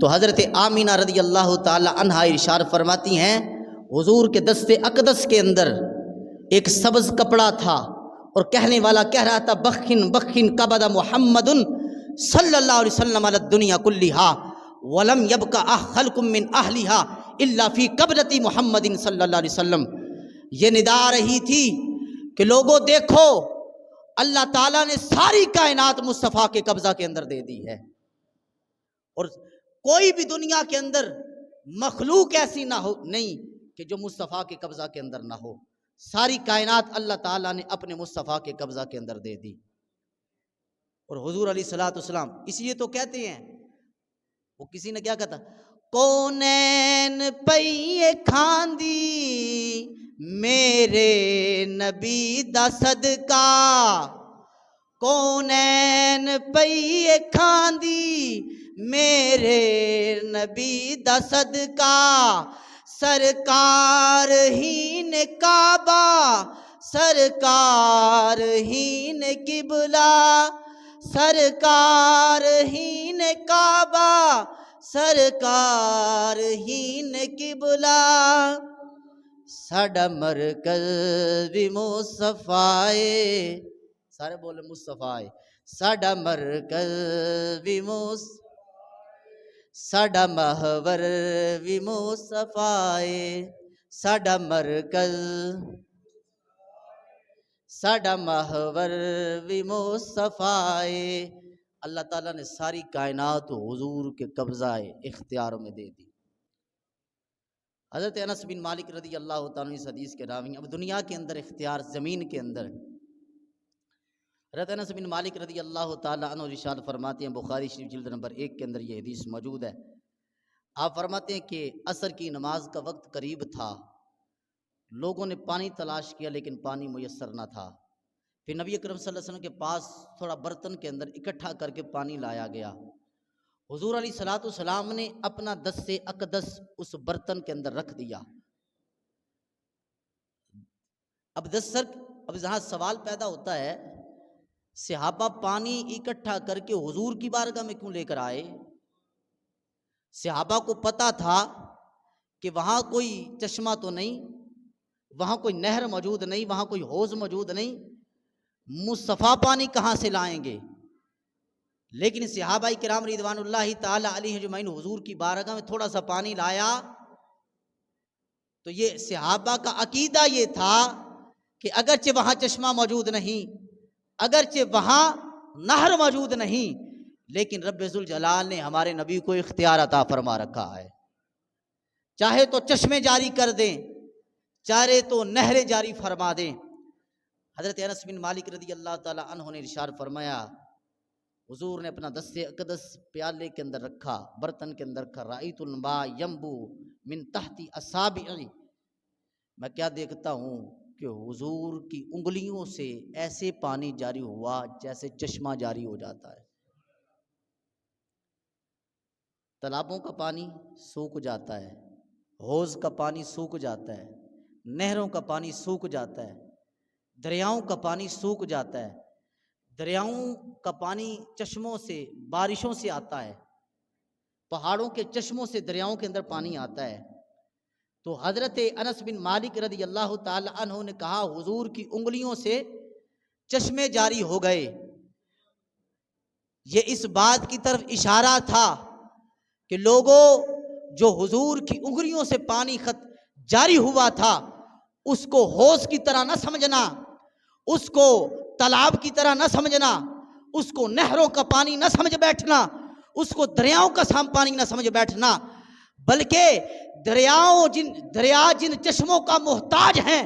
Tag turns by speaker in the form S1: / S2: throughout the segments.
S1: تو حضرت آمینہ رضی اللہ تعالی عنہا ارشاد فرماتی ہیں حضور کے دست اقدس کے اندر ایک سبز کپڑا تھا اور کہنے والا کہہ رہا تھا بخن بخن قبض محمد صلی اللہ علیہ وسلم علی الدنیا کلھا ولم یبق خلق من اہلھا الا فی قبضۃ محمد صلی اللہ علیہ وسلم۔ یہ ندا آ رہی تھی کہ لوگوں دیکھو اللہ تعالیٰ نے ساری کائنات مصطفیٰ کے قبضہ کے اندر دے دی ہے، اور کوئی بھی دنیا کے اندر مخلوق ایسی نہ ہو نہیں کہ جو مصطفیٰ کے قبضہ کے اندر نہ ہو، ساری کائنات اللہ تعالیٰ نے اپنے مصطفیٰ کے قبضہ کے اندر دے دی۔ اور حضور علیہ الصلوۃ والسلام اس لیے تو کہتے ہیں، وہ کسی نے کیا کہا تھا، کونین پئیے کھاندی میرے نبی دا صدقہ، کونین پئیے کھاندی میرے نبی دا صدقہ، سرکار ہی نے کعبہ سرکار ہی نے قبلہ، سرکار ہی نے کعبہ سرکار ہی نے قبلہ، ساڈا مرکز بھی مصطفیٰ، سارے بولے مصطفیٰ، ساڈا مرکز بھی مصطفیٰ، ساڈا محور بھی مصطفیٰ، ساڈا مرکز ساڈا محور بھی مصطفیٰ۔ اللہ تعالیٰ نے ساری کائنات حضور کے قبضہ اختیار میں دے دی۔ حضرت انس بن مالک رضی اللہ تعالیٰ اس حدیث کے راوی، اب دنیا کے اندر اختیار زمین کے اندر، حضرت انس بن مالک رضی اللہ تعالیٰ عنہ ارشاد فرماتے ہیں، بخاری شریف جلد نمبر 1 کے اندر یہ حدیث موجود ہے۔ آپ فرماتے ہیں کہ عصر کی نماز کا وقت قریب تھا، لوگوں نے پانی تلاش کیا لیکن پانی میسر نہ تھا، پھر نبی اکرم صلی اللہ علیہ وسلم کے پاس تھوڑا برتن کے اندر اکٹھا کر کے پانی لایا گیا، حضور علیہ الصلوۃ والسلام نے اپنا دست اقدس اس برتن کے اندر رکھ دیا۔ اب یہاں سوال پیدا ہوتا ہے، صحابہ پانی اکٹھا کر کے حضور کی بارگاہ میں کیوں لے کر آئے؟ صحابہ کو پتا تھا کہ وہاں کوئی چشمہ تو نہیں، وہاں کوئی نہر موجود نہیں، وہاں کوئی حوض موجود نہیں، مصطفیٰ پانی کہاں سے لائیں گے؟ لیکن صحابہ کرام رضوان اللہ تعالی علیہ اجمعین حضور کی بارگاہ میں تھوڑا سا پانی لایا، تو یہ صحابہ کا عقیدہ یہ تھا کہ اگرچہ وہاں چشمہ موجود نہیں، اگرچہ وہاں نہر موجود نہیں، لیکن رب ذوالجلال نے ہمارے نبی کو اختیار عطا فرما رکھا ہے، چاہے تو چشمے جاری کر دیں، چاہے تو نہریں جاری فرما دیں۔ حضرت انس بن مالک رضی اللہ تعالی عنہ نے ارشاد فرمایا، حضور نے اپنا دست اقدس پیالے کے اندر رکھا، برتن کے اندر رکھا، رأیت الماء ینبو من تحت اصابعی، میں کیا دیکھتا ہوں کہ حضور کی انگلیوں سے ایسے پانی جاری ہوا جیسے چشمہ جاری ہو جاتا ہے۔ تالابوں کا پانی سوکھ جاتا ہے، حوض کا پانی سوکھ جاتا ہے، نہروں کا پانی سوکھ جاتا ہے، دریاؤں کا پانی سوکھ جاتا ہے، دریاؤں کا پانی چشموں سے بارشوں سے آتا ہے، پہاڑوں کے چشموں سے دریاؤں کے اندر پانی آتا ہے۔ تو حضرت انس بن مالک رضی اللہ تعالی عنہ نے کہا حضور کی انگلیوں سے چشمے جاری ہو گئے، یہ اس بات کی طرف اشارہ تھا کہ لوگوں جو حضور کی انگلیوں سے پانی جاری ہوا تھا اس کو حوض کی طرح نہ سمجھنا، اس کو تالاب کی طرح نہ سمجھنا، اس کو نہروں کا پانی نہ سمجھ بیٹھنا، اس کو دریاؤں کا پانی نہ سمجھ بیٹھنا، بلکہ دریا جن چشموں کا محتاج ہیں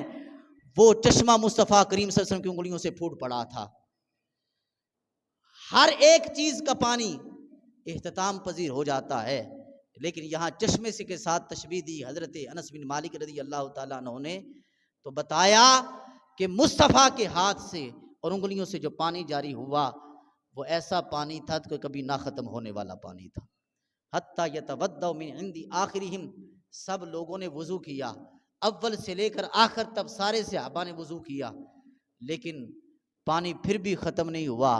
S1: وہ چشمہ مصطفیٰ کریم صلی اللہ علیہ وسلم کی انگلیوں سے پھوٹ پڑا تھا۔ ہر ایک چیز کا پانی اختتام پذیر ہو جاتا ہے، لیکن یہاں چشمے سے کے ساتھ تشبیہ دی حضرت انس بن مالک رضی اللہ تعالیٰ عنہ نے، تو بتایا کہ مصطفیٰ کے ہاتھ سے اور انگلیوں سے جو پانی جاری ہوا وہ ایسا پانی تھا کہ کبھی نہ ختم ہونے والا پانی تھا۔ حتیٰ یتودع من عند آخرہم، سب لوگوں نے وضو کیا، اول سے لے کر آخر تک سارے صحابہ نے وضو کیا، لیکن پانی پھر بھی ختم نہیں ہوا،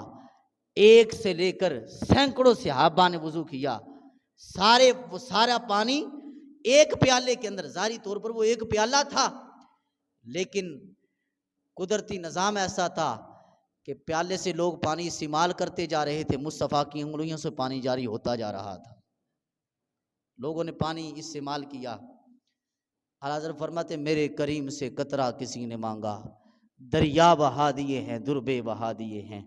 S1: ایک سے لے کر سینکڑوں صحابہ نے وضو کیا، وہ سارا پانی ایک پیالے کے اندر، ظاہری طور پر وہ ایک پیالہ تھا، لیکن قدرتی نظام ایسا تھا کہ پیالے سے لوگ پانی استعمال کرتے جا رہے تھے، مصطفیٰ کی انگلیوں سے پانی جاری ہوتا جا رہا تھا، لوگوں نے پانی استعمال کیا۔ اعلیٰ حضرت فرماتے میرے کریم سے قطرہ کسی نے مانگا، دریا بہا دیے ہیں، دربے بہا دیے ہیں۔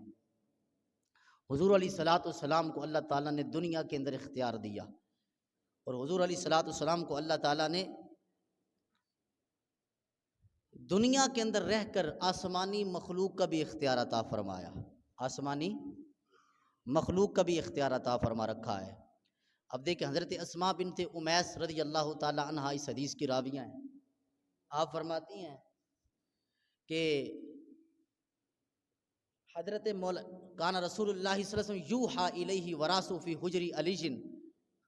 S1: حضور علیہ الصلوۃ والسلام کو اللہ تعالیٰ نے دنیا کے اندر اختیار دیا، اور حضور علیہ الصلوۃ والسلام کو اللہ تعالیٰ نے دنیا کے اندر رہ کر آسمانی مخلوق کا بھی اختیار عطا فرمایا، آسمانی مخلوق کا بھی اختیار عطا فرما رکھا ہے۔ اب دیکھیں حضرت اسماء بنت امیس رضی اللہ تعالی عنہا اس حدیث کی راویہ ہیں، آپ فرماتی ہیں کہ حضرت کان رسول اللہ صلی اللہ علیہ وسلم یوحا الیہ وراسو فی حجر علی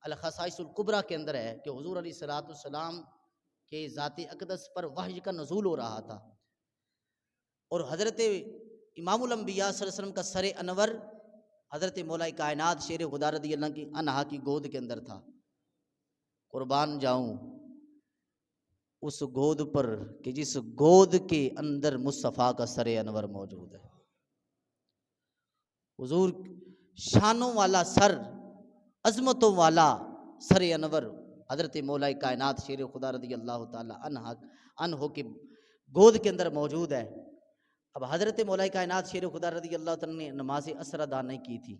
S1: الخصائص الکبریٰ کے اندر ہے کہ حضور علیہ الصلوۃ والسلام کے ذات اقدس پر وحی کا نزول ہو رہا تھا، اور حضرت امام الانبیاء صلی اللہ علیہ وسلم کا سر انور حضرت مولا کائنات شیر خدا رضی اللہ عنہ کی گود کے اندر تھا۔ قربان جاؤں اس گود پر کہ جس گود کے اندر مصطفیٰ کا سر انور موجود ہے، حضور شانوں والا سر، عظمتوں والا سر انور حضرت مولا کائنات شیر خدا رضی اللہ تعالی عنہ کے گود کے اندر موجود ہے۔ اب حضرت مولا کائنات شیر خدا رضی اللہ تعالی نے نماز عصر ادا نہیں کی تھی،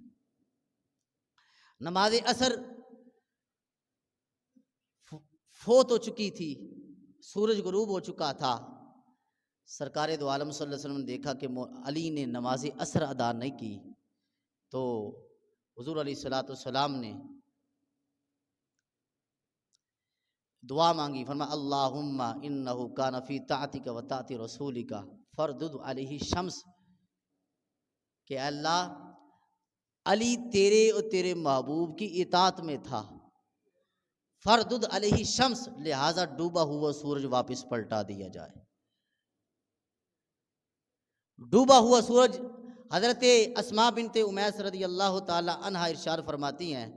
S1: نماز عصر فوت ہو چکی تھی، سورج غروب ہو چکا تھا۔ سرکار دو عالم صلی اللہ علیہ وسلم نے دیکھا کہ علی نے نماز عصر ادا نہیں کی، تو حضور علیہ الصلوۃ والسلام نے دعا مانگی، فرمایا اللہم انہ کان فی طاعتک و طاعت رسولک فردد علیہ الشمس، کہ اللہ علی تیرے اور تیرے محبوب کی اطاعت میں تھا، فردد علیہ الشمس، لہذا ڈوبا ہوا سورج واپس پلٹا دیا جائے۔ ڈوبا ہوا سورج، حضرت اسماء بنت امیس رضی اللہ تعالی عنہا ارشاد فرماتی ہیں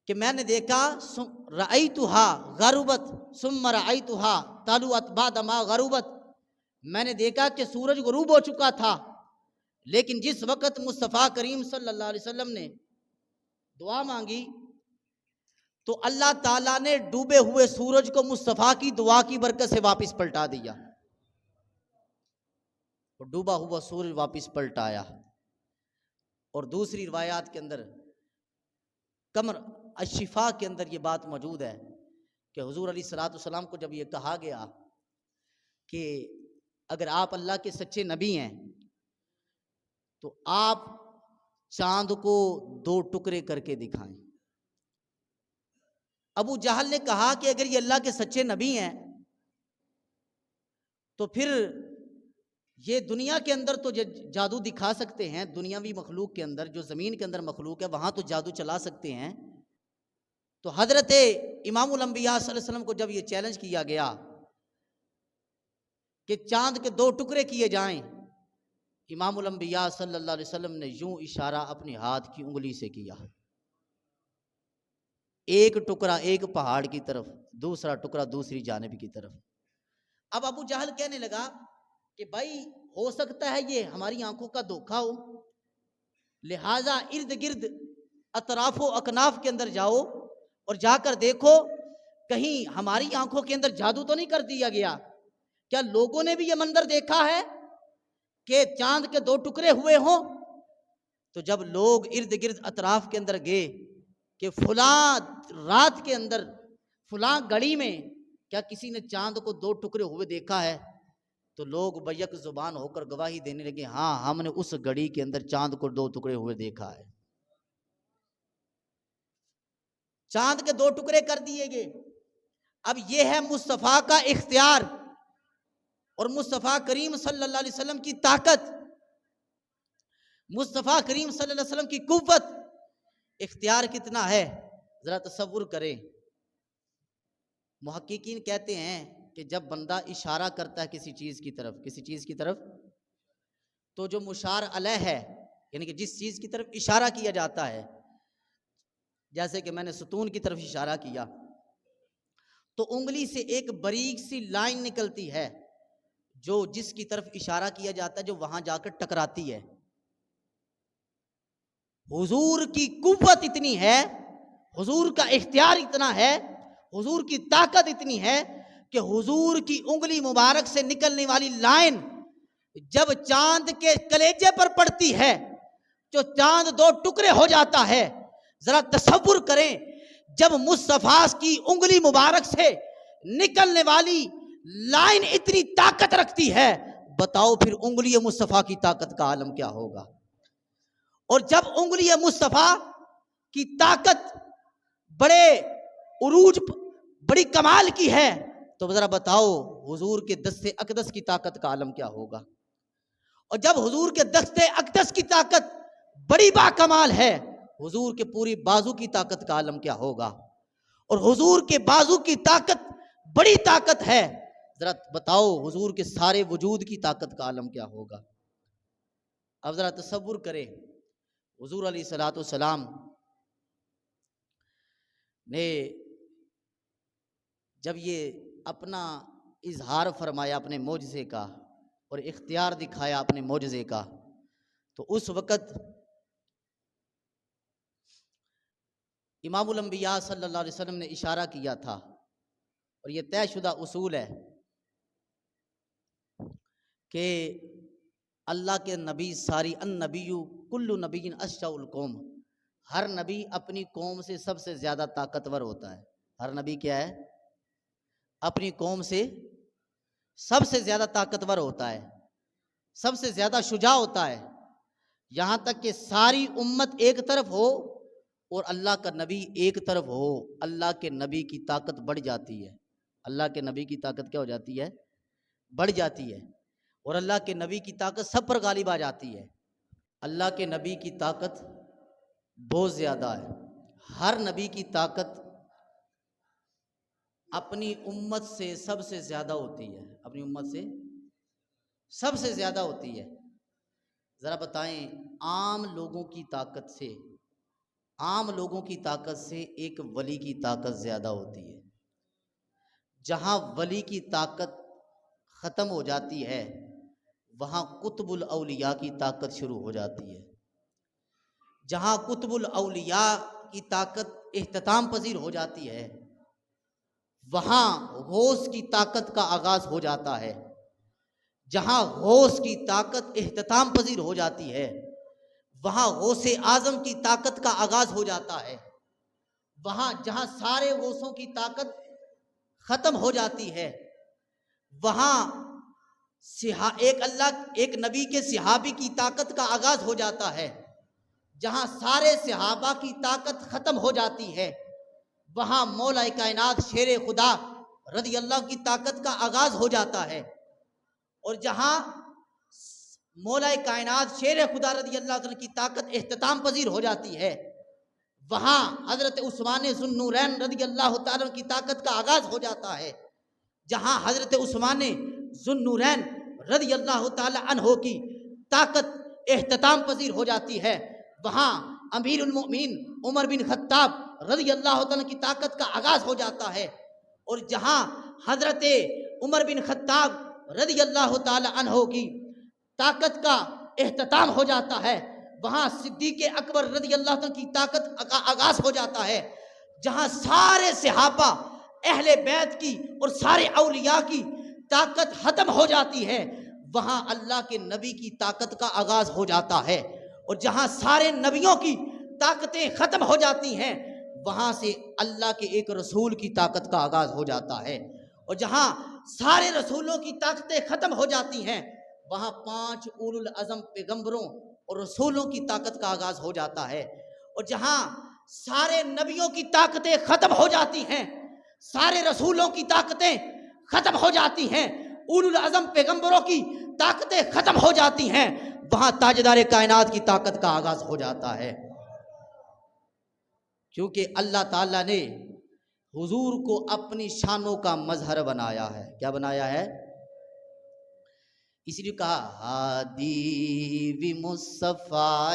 S1: کہ میں نے دیکھا رأیتھا غربت ثم رأیتھا طلعت بعد ما غربت، میں نے دیکھا کہ سورج غروب ہو چکا تھا، لیکن جس وقت مصطفیٰ کریم صلی اللہ علیہ وسلم نے دعا مانگی تو اللہ تعالیٰ نے ڈوبے ہوئے سورج کو مصطفیٰ کی دعا کی برکت سے واپس پلٹا دیا، اور ڈوبا ہوا سورج واپس پلٹایا۔ اور دوسری روایات کے اندر قمر الشفا کے اندر یہ بات موجود ہے کہ حضور علیہ الصلوۃ والسلام کو جب یہ کہا گیا کہ اگر آپ اللہ کے سچے نبی ہیں تو آپ چاند کو 2 ٹکڑے کر کے دکھائیں۔ ابو جہل نے کہا کہ اگر یہ اللہ کے سچے نبی ہیں تو پھر یہ دنیا کے اندر تو جادو دکھا سکتے ہیں، دنیاوی مخلوق کے اندر، جو زمین کے اندر مخلوق ہے وہاں تو جادو چلا سکتے ہیں۔ تو حضرت امام الانبیاء صلی اللہ علیہ وسلم کو جب یہ چیلنج کیا گیا کہ چاند کے 2 ٹکڑے کیے جائیں، امام الانبیاء صلی اللہ علیہ وسلم نے یوں اشارہ اپنے ہاتھ کی انگلی سے کیا، ایک ٹکڑا ایک پہاڑ کی طرف، دوسرا ٹکڑا دوسری جانب کی طرف۔ اب ابو جہل کہنے لگا کہ بھائی ہو سکتا ہے یہ ہماری آنکھوں کا دھوکہ ہو، لہٰذا ارد گرد اطراف و اکناف کے اندر جاؤ اور جا کر دیکھو کہیں ہماری آنکھوں کے اندر جادو تو نہیں کر دیا گیا، کیا لوگوں نے بھی یہ منظر دیکھا ہے کہ چاند کے 2 ٹکڑے ہوئے ہوں؟ تو جب لوگ ارد گرد اطراف کے اندر گئے کہ فلاں رات کے اندر فلاں گھڑی میں کیا کسی نے چاند کو 2 ٹکڑے ہوئے دیکھا ہے، تو لوگ بیک زبان ہو کر گواہی دینے لگے ہاں ہم نے اس گھڑی کے اندر چاند کو 2 ٹکڑے ہوئے دیکھا ہے۔ چاند کے 2 ٹکڑے کر دیے گئے۔ اب یہ ہے مصطفیٰ کا اختیار اور مصطفیٰ کریم صلی اللہ علیہ وسلم کی طاقت، مصطفیٰ کریم صلی اللہ علیہ وسلم کی قوت، اختیار کتنا ہے ذرا تصور کریں۔ محققین کہتے ہیں کہ جب بندہ اشارہ کرتا ہے کسی چیز کی طرف تو جو مشار علیہ ہے، یعنی کہ جس چیز کی طرف اشارہ کیا جاتا ہے، جیسے کہ میں نے ستون کی طرف اشارہ کیا تو انگلی سے ایک باریک سی لائن نکلتی ہے جو جس کی طرف اشارہ کیا جاتا ہے جو وہاں جا کر ٹکراتی ہے. حضور کی قوت اتنی ہے، حضور کا اختیار اتنا ہے، حضور کی طاقت اتنی ہے کہ حضور کی انگلی مبارک سے نکلنے والی لائن جب چاند کے کلیجے پر پڑتی ہے جو چاند دو ٹکڑے ہو جاتا ہے. ذرا تصور کریں جب مصطفیٰ کی انگلی مبارک سے نکلنے والی لائن اتنی طاقت رکھتی ہے، بتاؤ پھر انگلی مصطفیٰ کی طاقت کا عالم کیا ہوگا. اور جب انگلی مصطفیٰ کی طاقت بڑے عروج بڑی کمال کی ہے تو ذرا بتاؤ حضور کے دست اقدس کی طاقت کا عالم کیا ہوگا. اور جب حضور کے دست اقدس کی طاقت بڑی با کمال ہے، حضور کے پوری بازو کی طاقت کا عالم کیا ہوگا. اور حضور کے بازو کی طاقت بڑی طاقت ہے، ذرا بتاؤ حضور کے سارے وجود کی طاقت کا عالم کیا ہوگا. اب ذرا تصور کریں حضور علیہ الصلوۃ والسلام نے جب یہ اپنا اظہار فرمایا اپنے معجزے کا اور اختیار دکھایا اپنے معجزے کا، تو اس وقت امام الانبیاء صلی اللہ علیہ وسلم نے اشارہ کیا تھا، اور یہ طے شدہ اصول ہے کہ اللہ کے نبی ساری النبی کل نبی اشجع القوم، ہر نبی اپنی قوم سے سب سے زیادہ طاقتور ہوتا ہے. ہر نبی کیا ہے؟ اپنی قوم سے سب سے زیادہ طاقتور ہوتا ہے، سب سے زیادہ شجاع ہوتا ہے. یہاں تک کہ ساری امت ایک طرف ہو اور اللہ کا نبی ایک طرف ہو، اللہ کے نبی کی طاقت بڑھ جاتی ہے. اللہ کے نبی کی طاقت کیا ہو جاتی ہے؟ بڑھ جاتی ہے. اور اللہ کے نبی کی طاقت سب پر غالب آ جاتی ہے. اللہ کے نبی کی طاقت بہت زیادہ ہے. ہر نبی کی طاقت اپنی امت سے سب سے زیادہ ہوتی ہے، اپنی امت سے سب سے زیادہ ہوتی ہے. ذرا بتائیں عام لوگوں کی طاقت سے، عام لوگوں کی طاقت سے ایک ولی کی طاقت زیادہ ہوتی ہے. جہاں ولی کی طاقت ختم ہو جاتی ہے وہاں قطب الاولیاء کی طاقت شروع ہو جاتی ہے. جہاں قطب الاولیاء کی طاقت اختتام پذیر ہو جاتی ہے وہاں غوث کی طاقت کا آغاز ہو جاتا ہے. جہاں غوث کی طاقت اختتام پذیر ہو جاتی ہے وہاں غوث اعظم کی طاقت کا آغاز ہو جاتا ہے. وہاں جہاں سارے غوثوں کی طاقت ختم ہو جاتی ہے وہاں ایک نبی کے صحابی کی طاقت کا آغاز ہو جاتا ہے. جہاں سارے صحابہ کی طاقت ختم ہو جاتی ہے وہاں مولا کائنات شیر خدا رضی اللہ کی طاقت کا آغاز ہو جاتا ہے. اور جہاں مولا کائنات شیر خدا رضی اللہ عنہ کی طاقت اختتام پذیر ہو جاتی ہے وہاں حضرت عثمان ذو النورین رضی اللہ تعالیٰ کی طاقت کا آغاز ہو جاتا ہے. جہاں حضرت عثمان ذو النورین رضی اللہ تعالیٰ عنہ کی طاقت اختتام پذیر ہو جاتی ہے وہاں امیر المؤمنین عمر بن خطاب رضی اللہ تعالیٰ کی طاقت کا آغاز ہو جاتا ہے. اور جہاں حضرت عمر بن خطاب رضی اللہ تعالیٰ عنہ کی طاقت کا اختتام ہو جاتا ہے وہاں صدیق اکبر رضی اللہ عنہ کی طاقت کا آغاز ہو جاتا ہے. جہاں سارے صحابہ اہل بیت کی اور سارے اولیاء کی طاقت ختم ہو جاتی ہے وہاں اللہ کے نبی کی طاقت کا آغاز ہو جاتا ہے. اور جہاں سارے نبیوں کی طاقتیں ختم ہو جاتی ہیں وہاں سے اللہ کے ایک رسول کی طاقت کا آغاز ہو جاتا ہے. اور جہاں سارے رسولوں کی طاقتیں ختم ہو جاتی ہیں وہاں 5 اولو العزم پیغمبروں اور رسولوں کی طاقت کا آغاز ہو جاتا ہے. اور جہاں سارے نبیوں کی طاقتیں ختم ہو جاتی ہیں، سارے رسولوں کی طاقتیں ختم ہو جاتی ہیں، اولو العزم پیغمبروں کی طاقتیں ختم ہو جاتی ہیں وہاں تاجدار کائنات کی طاقت کا آغاز ہو جاتا ہے. کیونکہ اللہ تعالیٰ نے حضور کو اپنی شانوں کا مظہر بنایا ہے. کیا بنایا ہے؟ اس لیے کہا ہادی و مصطفیٰ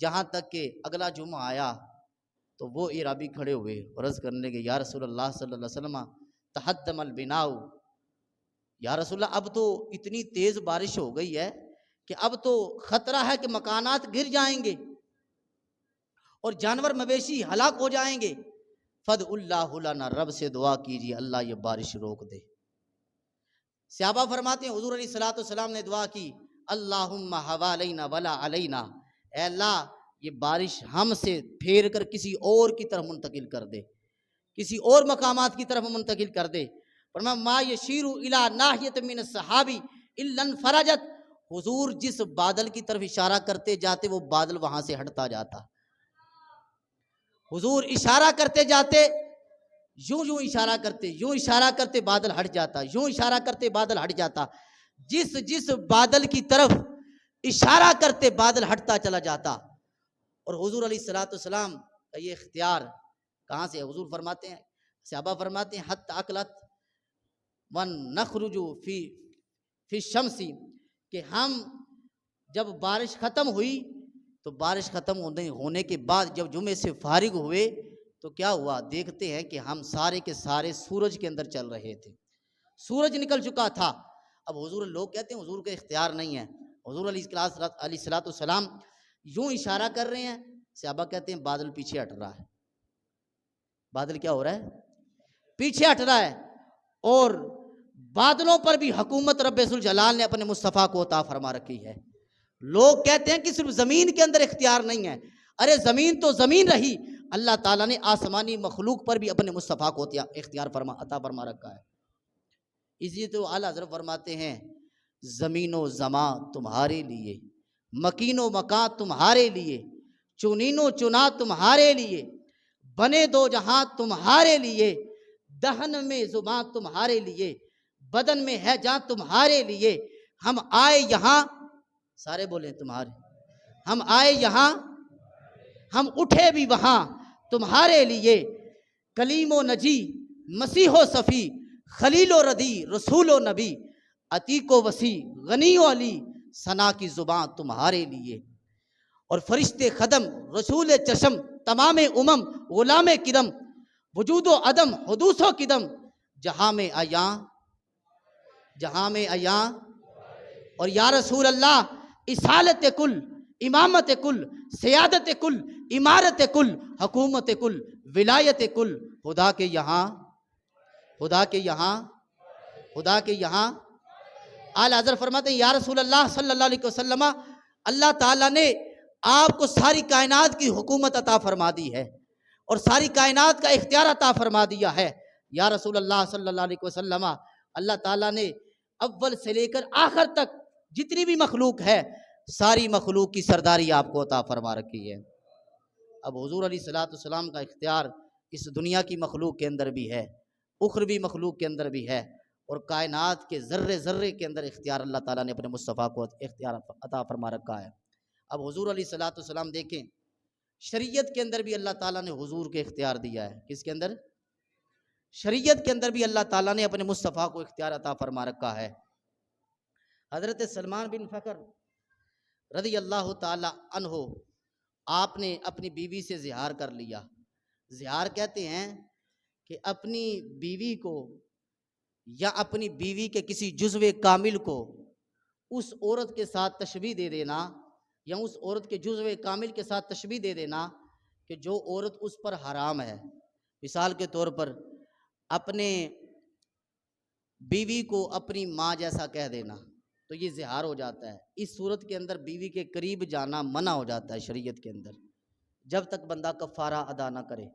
S1: جہاں تک کہ اگلا جمعہ آیا تو وہ اعرابی کھڑے ہوئے اور عرض کرنے کے یا رسول اللہ صلی اللہ علیہ وسلم تحدم البناء، یا رسول اللہ اب تو اتنی تیز بارش ہو گئی ہے کہ اب تو خطرہ ہے کہ مکانات گر جائیں گے اور جانور مویشی ہلاک ہو جائیں گے، فد اللہ لنا، رب سے دعا کیجیے اللہ یہ بارش روک دے۔ صحابہ فرماتے ہیں حضور علیہ الصلوۃ والسلام نے دعا کی، اللہم حوالینا ولا علینا، اے اللہ یہ بارش ہم سے پھیر کر کسی اور کی طرف منتقل کر دے، کسی اور مقامات کی طرف منتقل کر دے۔ فرمایا ما یشیر الی ناحیۃ من السحاب الا انفرجت، حضور جس بادل کی طرف اشارہ کرتے جاتے وہ بادل وہاں سے ہٹتا جاتا، حضور اشارہ کرتے جاتے، یوں یوں اشارہ کرتے، یوں اشارہ کرتے بادل ہٹ جاتا، یوں اشارہ کرتے بادل ہٹ جاتا، جس بادل کی طرف اشارہ کرتے بادل ہٹتا چلا جاتا۔ اور حضور علیہ الصلوۃ والسلام کا یہ اختیار کہاں سے ہے؟ حضور فرماتے ہیں، صحابہ فرماتے ہیں حتی اکلت ون نخرج فی الشمس، کہ ہم جب بارش ختم ہوئی تو بارش ختم ہونے کے بعد جب جمعے سے فارغ ہوئے تو کیا ہوا؟ دیکھتے ہیں کہ ہم سارے کے سارے سورج کے اندر چل رہے تھے، سورج نکل چکا تھا۔ اب حضور، لوگ کہتے ہیں حضور کا اختیار نہیں ہے، حضور علیہ الصلوۃ والسلام یوں اشارہ کر رہے ہیں، صحابہ کہتے ہیں بادل پیچھے ہٹ رہا ہے، بادل کیا ہو رہا ہے؟ پیچھے ہٹ رہا ہے۔ اور بادلوں پر بھی حکومت رب ذوالجلال نے اپنے مصطفیٰ کو عطا فرما رکھی ہے۔ لوگ کہتے ہیں کہ صرف زمین کے اندر اختیار نہیں ہے، ارے زمین تو زمین رہی، اللہ تعالیٰ نے آسمانی مخلوق پر بھی اپنے مصطفیٰ کو اختیار عطا فرما رکھا ہے۔ اس لیے تو اعلیٰ حضرت فرماتے ہیں زمین و زمان تمہارے لیے، مکین و مکان تمہارے لیے، چنین و چنا تمہارے لیے، بنے دو جہاں تمہارے لیے، دہن میں زبان تمہارے لیے، بدن میں ہے جان تمہارے لیے، ہم آئے یہاں، سارے بولیں تمہارے، ہم آئے یہاں، ہم اٹھے بھی وہاں تمہارے لیے، کلیم و نجی، مسیح و صفی، خلیل و ردی، رسول و نبی، عتیق و وسیع، غنی و علی، ثنا کی زبان تمہارے لیے، اور فرشتے خدم، رسول چشم، تمام امم، غلام قدم، وجود و عدم، حدوث و قدم، جہاں میں عیاں، جہاں میں عیاں، اور یا رسول اللہ اصالت کل، امامت کل، سیادت کل، امارت کل، حکومت کل، ولایت کل، خدا کے یہاں، خدا کے یہاں، خدا کے یہاں۔ اعلیٰ حضرت فرماتے ہیں یا رسول اللہ صلی اللہ علیہ وسلم، اللہ تعالیٰ نے آپ کو ساری کائنات کی حکومت عطا فرما دی ہے اور ساری کائنات کا اختیار عطا فرما دیا ہے۔ یا رسول اللہ صلی اللہ علیہ وسلم، اللہ تعالیٰ نے اول سے لے کر آخر تک جتنی بھی مخلوق ہے ساری مخلوق کی سرداری آپ کو عطا فرما رکھی ہے۔ اب حضور علیہ الصلوۃ والسلام کا اختیار اس دنیا کی مخلوق کے اندر بھی ہے، اخروی مخلوق کے اندر بھی ہے، اور کائنات کے ذرے ذرے کے اندر اختیار اللہ تعالیٰ نے اپنے مصطفیٰ کو اختیار عطا فرما رکھا ہے۔ اب حضور علیہ الصلوۃ والسلام دیکھیں، شریعت کے اندر بھی اللہ تعالیٰ نے حضور کے اختیار دیا ہے۔ کس کے اندر؟ شریعت کے اندر بھی اللہ تعالیٰ نے اپنے مصطفیٰ کو اختیار عطا فرما رکھا ہے۔ حضرت سلمان بن فخر رضی اللہ تعالیٰ عنہ، آپ نے اپنی بیوی سے زہار کر لیا۔ زہار کہتے ہیں کہ اپنی بیوی کو یا اپنی بیوی کے کسی جزو کامل کو اس عورت کے ساتھ تشبیہ دے دینا، یا اس عورت کے جزو کامل کے ساتھ تشبیہ دے دینا کہ جو عورت اس پر حرام ہے۔ مثال کے طور پر اپنے بیوی کو اپنی ماں جیسا کہہ دینا تو یہ زہار ہو جاتا ہے۔ اس صورت کے اندر بیوی کے قریب جانا منع ہو جاتا ہے شریعت کے اندر، جب تک بندہ کفارہ ادا نہ کرے۔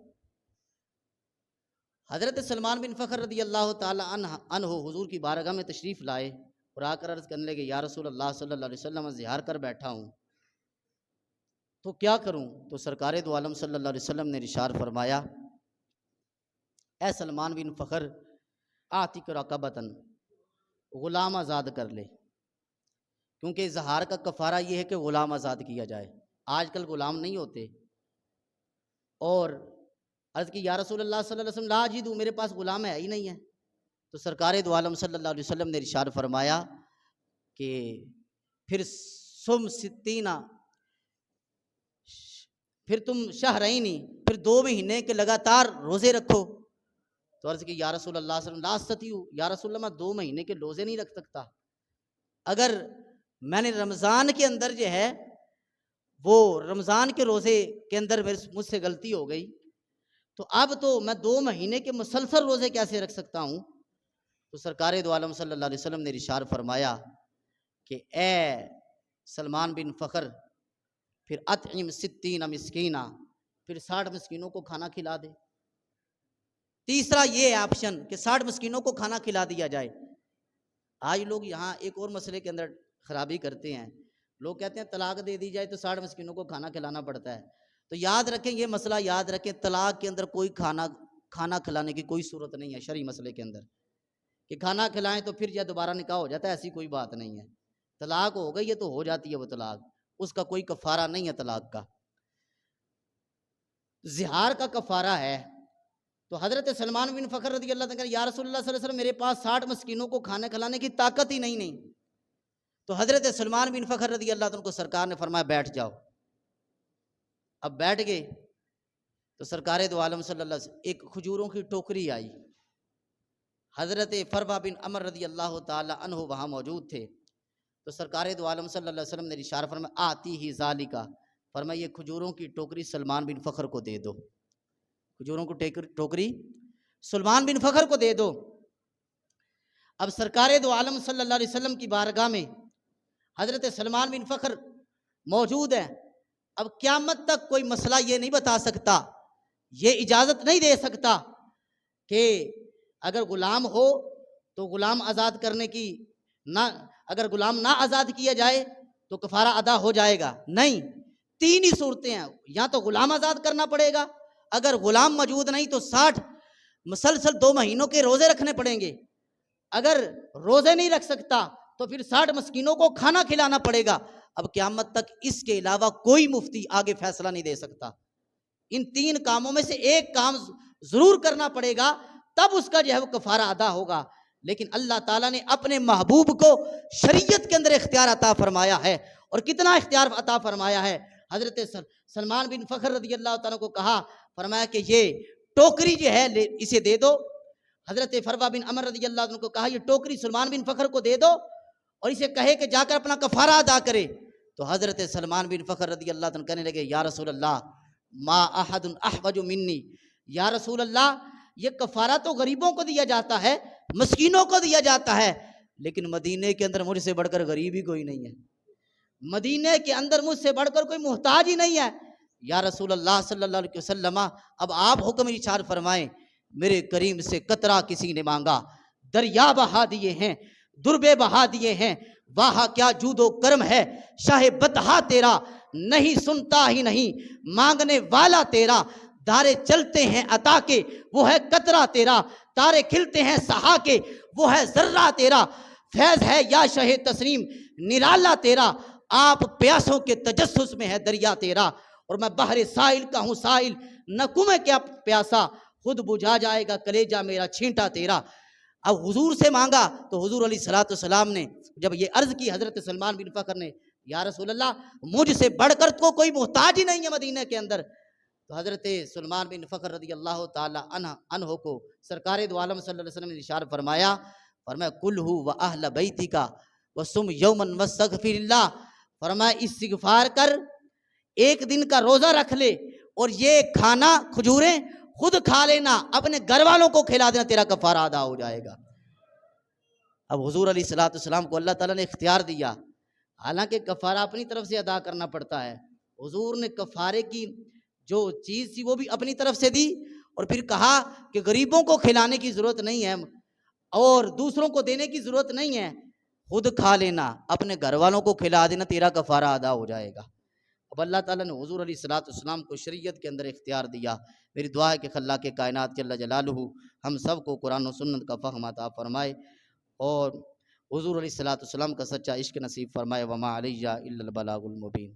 S1: حضرت سلمان بن فخر رضی اللہ تعالی عنہ حضور کی بارگاہ میں تشریف لائے اور آ کر عرض کرنے لگے یا رسول اللہ صلی اللہ علیہ وسلم، زہار کر بیٹھا ہوں تو کیا کروں؟ تو سرکار دو عالم صلی اللہ علیہ وسلم نے ارشاد فرمایا، اے سلمان بن فخر، آتک رقبتن، غلام آزاد کر لے، کیونکہ زہار کا کفارہ یہ ہے کہ غلام آزاد کیا جائے۔ آج کل غلام نہیں ہوتے، اور عرض کی یا رسول اللہ صلی اللہ علیہ وسلم لا اجدو، میرے پاس غلام ہے ہی نہیں ہے۔ تو سرکار دو عالم صلی اللہ علیہ وسلم نے ارشاد فرمایا کہ پھر سم ستینہ پھر تم شہرینی، پھر 2 مہینے کے لگاتار روزے رکھو۔ تو عرض کی یا رسول اللہ صلی اللہ علیہ وسلم لا استطیع، یا رسول اللہ میں 2 مہینے کے روزے نہیں رکھ سکتا۔ اگر میں نے رمضان کے اندر جو ہے وہ رمضان کے روزے کے اندر مجھ سے غلطی ہو گئی، تو اب تو میں 2 مہینے کے مسلسل روزے کیسے رکھ سکتا ہوں؟ تو سرکار دو عالم صلی اللہ علیہ وسلم نے ارشاد فرمایا کہ اے سلمان بن فخر، پھر اطعم 60 مسکینہ، پھر 60 مسکینوں کو کھانا کھلا دے۔ تیسرا یہ آپشن کہ 60 مسکینوں کو کھانا کھلا دیا جائے۔ آج لوگ یہاں ایک اور مسئلے کے اندر خرابی کرتے ہیں، لوگ کہتے ہیں طلاق دے دی جائے تو 60 مسکینوں کو کھانا کھلانا پڑتا ہے۔ تو یاد رکھیں، یہ مسئلہ یاد رکھیں، طلاق کے اندر کوئی کھانا کھلانے کی کوئی صورت نہیں ہے شرعی مسئلے کے اندر کہ کھانا کھلائیں تو پھر یا دوبارہ نکاح ہو جاتا ہے، ایسی کوئی بات نہیں ہے۔ طلاق ہو گئی ہے تو ہو جاتی ہے وہ طلاق، اس کا کوئی کفارہ نہیں ہے طلاق کا۔ زہار کا کفارہ ہے۔ تو حضرت سلمان بن فخر رضی اللہ عنہ یا رسول اللہ صلی اللہ علیہ وسلم میرے پاس 60 مسکینوں کو کھانا کھلانے کی طاقت ہی نہیں۔ تو حضرت سلمان بن فخر رضی اللہ عنہ کو سرکار نے فرمایا بیٹھ جاؤ۔ اب بیٹھ گئے تو سرکار دو عالم صلی اللہ علیہ وسلم ایک کھجوروں کی ٹوکری آئی، حضرت فروا بن عمر رضی اللہ تعالی عنہ وہاں موجود تھے۔ تو سرکار دو عالم صلی اللہ علیہ وسلم نے اشارہ فرمایا آتی ہی ذالکا، فرمایا یہ کھجوروں کی ٹوکری سلمان بن فخر کو دے دو، کھجوروں کو ٹوکری سلمان بن فخر کو دے دو۔ اب سرکار دو عالم صلی اللہ علیہ وسلم کی بارگاہ میں حضرت سلمان بن فخر موجود ہیں۔ اب قیامت تک کوئی مسئلہ یہ نہیں بتا سکتا، یہ اجازت نہیں دے سکتا کہ اگر غلام ہو تو غلام آزاد کرنے کی نہ، اگر غلام نہ آزاد کیا جائے تو کفارہ ادا ہو جائے گا، نہیں، 3 ہی صورتیں ہیں، یا تو غلام آزاد کرنا پڑے گا، اگر غلام موجود نہیں تو 60 مسلسل 2 مہینوں کے روزے رکھنے پڑیں گے، اگر روزے نہیں رکھ سکتا تو پھر 60 مسکینوں کو کھانا کھلانا پڑے گا۔ اب قیامت تک اس کے علاوہ کوئی مفتی آگے فیصلہ نہیں دے سکتا۔ ان 3 کاموں میں سے ایک کام ضرور کرنا پڑے گا، تب اس کا جو ہے وہ کفارہ ادا ہوگا۔ لیکن اللہ تعالیٰ نے اپنے محبوب کو شریعت کے اندر اختیار عطا فرمایا ہے، اور کتنا اختیار عطا فرمایا ہے۔ حضرت سلمان بن فخر رضی اللہ تعالیٰ کو کہا، فرمایا کہ یہ ٹوکری جو ہے اسے دے دو۔ حضرت فروا بن عمر رضی اللہ عنہ کو کہا یہ ٹوکری سلمان بن فخر کو دے دو اور اسے کہے کہ جا کر اپنا کفارہ ادا کرے۔ تو حضرت سلمان بن فخر رضی اللہ عنہ کہنے لگے یا رسول اللہ ما احد احوج منی، یا رسول اللہ یہ کفارہ تو غریبوں کو دیا جاتا ہے، مسکینوں کو دیا جاتا ہے، لیکن مدینے کے اندر مجھ سے بڑھ کر غریب ہی کوئی نہیں ہے، مدینے کے اندر مجھ سے بڑھ کر کوئی محتاج ہی نہیں ہے۔ یا رسول اللہ صلی اللہ علیہ وسلم اب آپ حکم ارشاد فرمائیں، میرے کریم سے قطرہ کسی نے مانگا، دریا بہا دیے ہیں، دربے بہا دیے ہیں، واہ کیا جود و کرم ہے شاہ بطحا تیرا، نہیں سنتا ہی نہیں مانگنے والا تیرا، دارے چلتے ہیں عطا کے وہ ہے قطرہ تیرا، تارے کھلتے ہیں سہا کے وہ ہے ذرہ تیرا، فیض ہے یا شاہ تسلیم نرالا تیرا، آپ پیاسوں کے تجسس میں ہے دریا تیرا، اور میں بحر سائل کا ہوں سائل، نہ کنویں کیا پیاسا، خود بجھا جائے گا کلیجہ میرا چھینٹا تیرا۔ اب حضور سے مانگا تو حضور علیہ السلام نے جب یہ عرض کی حضرت سلمان بن فخر نے، یا رسول اللہ مجھ سے بڑھ کر تو کوئی محتاج ہی نہیں ہے مدینہ کے اندر، تو حضرت سلمان بن فخر رضی اللہ تعالی عنہ کو سرکار دو عالم صلی اللہ علیہ وسلم نے ارشاد فرمایا کلہ و اہل بیتک وصم یوما واستغفر اللہ، فرمایا استغفار کر، ایک دن کا روزہ رکھ لے، اور یہ کھانا کھجوریں خود کھا لینا، اپنے گھر والوں کو کھلا دینا، تیرا کفارہ ادا ہو جائے گا۔ اب حضور علیہ السلام کو اللہ تعالیٰ نے اختیار دیا، حالانکہ کفارہ اپنی طرف سے ادا کرنا پڑتا ہے، حضور نے کفارے کی جو چیز تھی وہ بھی اپنی طرف سے دی، اور پھر کہا کہ غریبوں کو کھلانے کی ضرورت نہیں ہے اور دوسروں کو دینے کی ضرورت نہیں ہے، خود کھا لینا، اپنے گھر والوں کو کھلا دینا، تیرا کفارہ ادا ہو جائے گا۔ اب اللہ تعالیٰ نے حضور علیہ السلام کو شریعت کے اندر اختیار دیا۔ میری دعا ہے کہ خلاق کائنات جل جلالہ ہم سب کو قرآن و سنت کا فہم عطا فرمائے اور حضور علیہ السلام کا سچا عشق نصیب فرمائے۔ وما علیہ الا البلاغ المبین۔